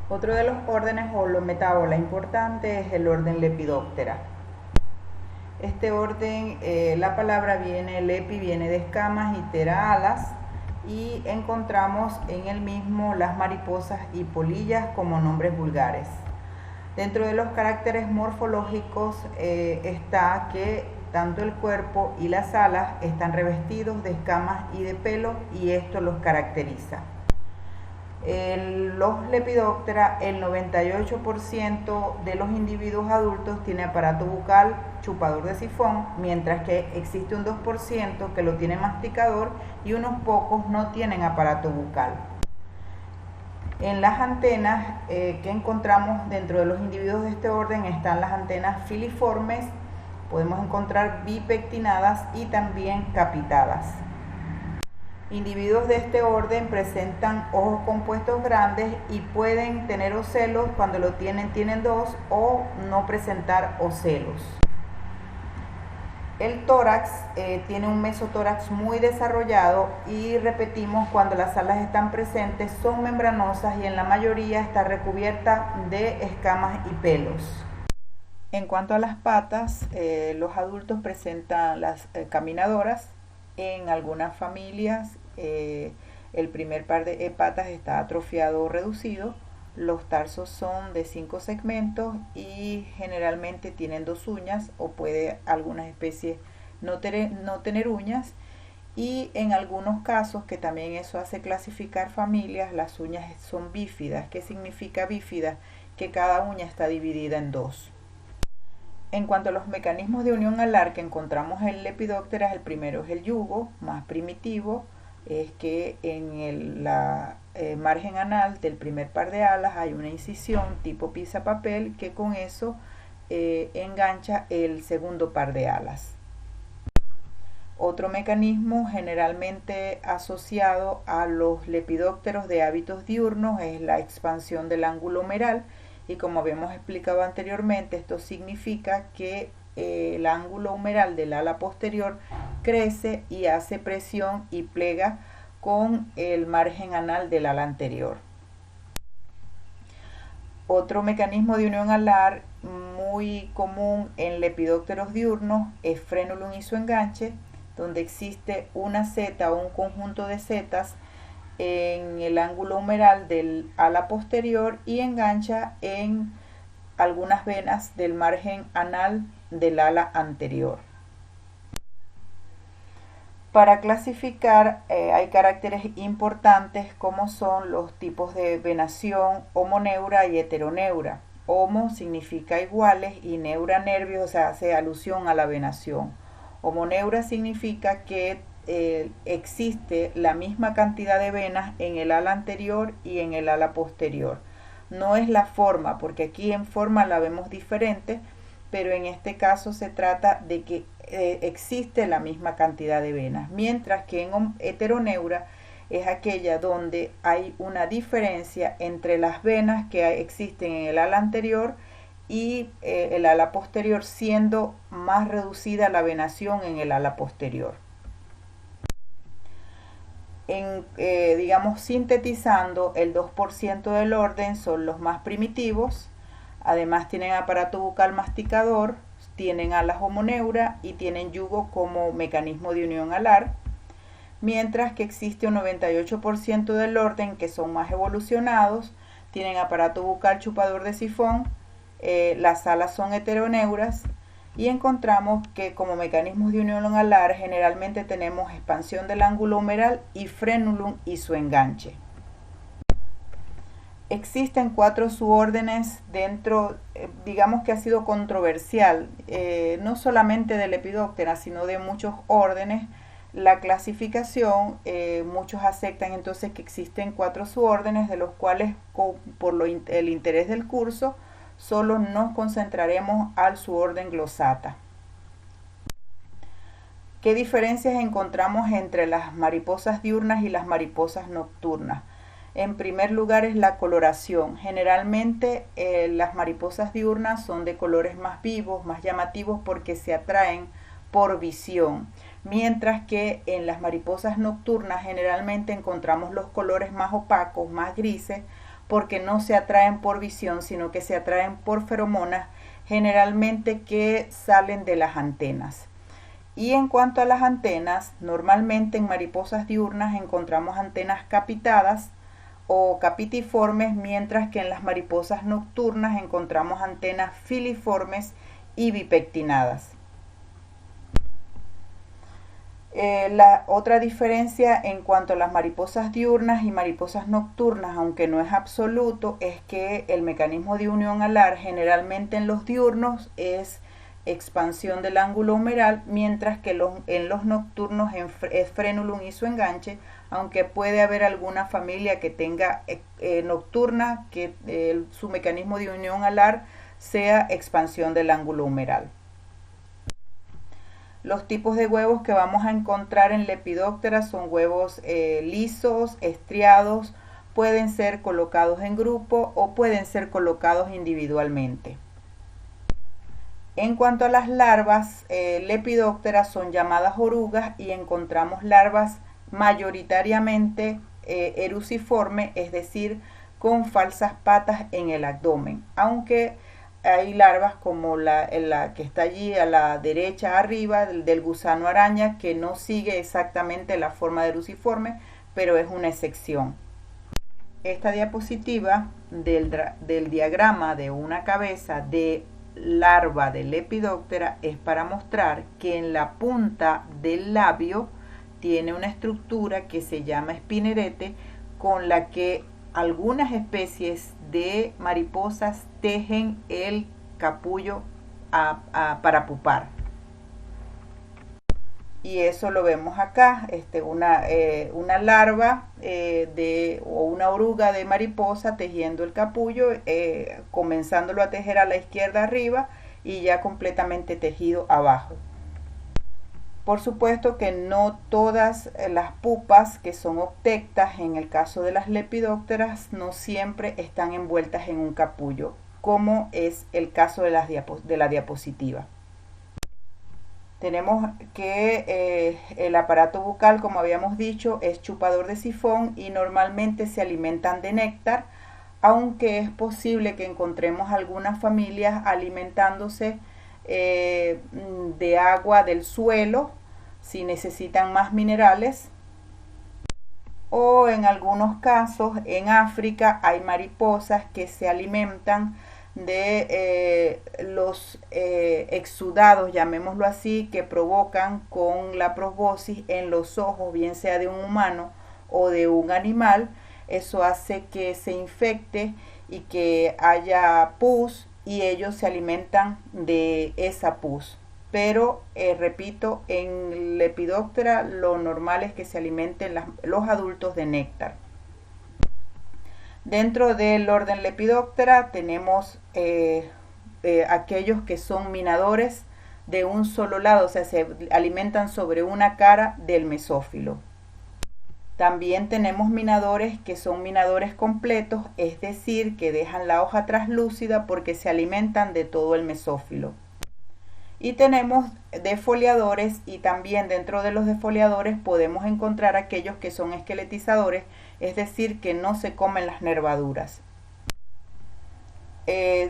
Otro de los órdenes o los metábola importante es el orden Lepidoptera. Este orden, la palabra viene, lepi viene de escamas y tera alas, y encontramos en el mismo las mariposas y polillas como nombres vulgares. Dentro de los caracteres morfológicos está que tanto el cuerpo y las alas están revestidos de escamas y de pelo, y esto los caracteriza. Los Lepidoptera, el 98% de los individuos adultos tiene aparato bucal chupador de sifón, mientras que existe un 2% que lo tiene masticador y unos pocos no tienen aparato bucal. En las antenas que encontramos dentro de los individuos de este orden están las antenas filiformes, podemos encontrar bipectinadas y también capitadas. Individuos de este orden presentan ojos compuestos grandes y pueden tener ocelos. Cuando lo tienen dos, o no presentar ocelos. El tórax tiene un mesotórax muy desarrollado, y repetimos, cuando las alas están presentes son membranosas y en la mayoría está recubierta de escamas y pelos. En cuanto a las patas, los adultos presentan las caminadoras. En algunas familias el primer par de patas está atrofiado o reducido. Los tarsos son de 5 segmentos y generalmente tienen 2 uñas, o puede algunas especies no tener uñas. Y en algunos casos, que también eso hace clasificar familias, las uñas son bífidas. ¿Qué significa bífida? Que cada uña está dividida en 2. En cuanto a los mecanismos de unión alar que encontramos en Lepidoptera, el primero es el yugo, más primitivo. Es que en la margen anal del primer par de alas hay una incisión tipo pisapapel, que con eso engancha el segundo par de alas. Otro mecanismo generalmente asociado a los lepidópteros de hábitos diurnos es la expansión del ángulo humeral, y como habíamos explicado anteriormente, esto significa que el ángulo humeral del ala posterior crece y hace presión y plega con el margen anal del ala anterior. Otro mecanismo de unión alar muy común en lepidópteros diurnos es frenulum y su enganche, donde existe una seta o un conjunto de setas en el ángulo humeral del ala posterior y engancha en algunas venas del margen anal del ala anterior. Para clasificar hay caracteres importantes, como son los tipos de venación: homoneura y heteroneura. Homo significa iguales y neura nervios, o sea, hace alusión a la venación. Homoneura significa que existe la misma cantidad de venas en el ala anterior y en el ala posterior. No es la forma, porque aquí en forma la vemos diferente, pero en este caso se trata de que existe la misma cantidad de venas, mientras que en heteroneura es aquella donde hay una diferencia entre las venas que existen en el ala anterior y el ala posterior, siendo más reducida la venación en el ala posterior. Digamos, sintetizando, el 2% del orden son los más primitivos. Además tienen aparato bucal masticador, tienen alas homoneura y tienen yugo como mecanismo de unión alar. Mientras que existe un 98% del orden que son más evolucionados, tienen aparato bucal chupador de sifón, las alas son heteroneuras, y encontramos que como mecanismos de unión alar generalmente tenemos expansión del ángulo humeral y frenulum y su enganche. Existen 4 subórdenes dentro, digamos que ha sido controversial, no solamente de Lepidoptera, sino de muchos órdenes. La clasificación, muchos aceptan entonces que existen 4 subórdenes, de los cuales por el interés del curso solo nos concentraremos al suborden Glossata. ¿Qué diferencias encontramos entre las mariposas diurnas y las mariposas nocturnas? En primer lugar es la coloración. Generalmente las mariposas diurnas son de colores más vivos, más llamativos, porque se atraen por visión, mientras que en las mariposas nocturnas generalmente encontramos los colores más opacos, más grises, porque no se atraen por visión, sino que se atraen por feromonas, generalmente que salen de las antenas. Y en cuanto a las antenas, normalmente en mariposas diurnas encontramos antenas capitadas o capitiformes, mientras que en las mariposas nocturnas encontramos antenas filiformes y bipectinadas. La otra diferencia en cuanto a las mariposas diurnas y mariposas nocturnas, aunque no es absoluto, es que el mecanismo de unión alar generalmente en los diurnos es expansión del ángulo humeral, mientras que en los nocturnos es frenulum y su enganche, aunque puede haber alguna familia que tenga nocturna que su mecanismo de unión alar sea expansión del ángulo humeral. Los tipos de huevos que vamos a encontrar en Lepidoptera son huevos lisos, estriados, pueden ser colocados en grupo o pueden ser colocados individualmente. En cuanto a las larvas, Lepidoptera son llamadas orugas y encontramos larvas mayoritariamente eruciforme, es decir, con falsas patas en el abdomen, aunque hay larvas como la que está allí a la derecha arriba del gusano araña, que no sigue exactamente la forma de eruciforme, pero es una excepción. Esta diapositiva del diagrama de una cabeza de larva de Lepidoptera es para mostrar que en la punta del labio tiene una estructura que se llama espinerete, con la que algunas especies de mariposas tejen el capullo para pupar. Y eso lo vemos acá, una larva o una oruga de mariposa tejiendo el capullo, comenzándolo a tejer a la izquierda arriba y ya completamente tejido abajo. Por supuesto que no todas las pupas que son octectas, en el caso de las Lepidópteras, no siempre están envueltas en un capullo, como es el caso de la diapositiva. Tenemos que el aparato bucal, como habíamos dicho, es chupador de sifón y normalmente se alimentan de néctar, aunque es posible que encontremos algunas familias alimentándose de agua del suelo si necesitan más minerales, o en algunos casos en África hay mariposas que se alimentan de los exudados, llamémoslo así, que provocan con la proboscis en los ojos, bien sea de un humano o de un animal. Eso hace que se infecte y que haya pus, y ellos se alimentan de esa pus. Pero, repito, en Lepidoptera lo normal es que se alimenten los adultos de néctar. Dentro del orden Lepidoptera tenemos aquellos que son minadores de un solo lado, o sea, se alimentan sobre una cara del mesófilo. También tenemos minadores que son minadores completos, es decir, que dejan la hoja traslúcida porque se alimentan de todo el mesófilo. Y tenemos defoliadores, y también dentro de los defoliadores podemos encontrar aquellos que son esqueletizadores, es decir, que no se comen las nervaduras.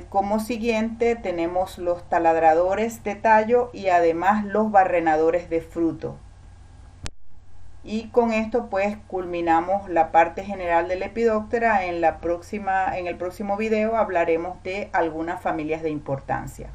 Como siguiente tenemos los taladradores de tallo y además los barrenadores de fruto. Y con esto pues culminamos la parte general de Lepidoptera. En el próximo video hablaremos de algunas familias de importancia.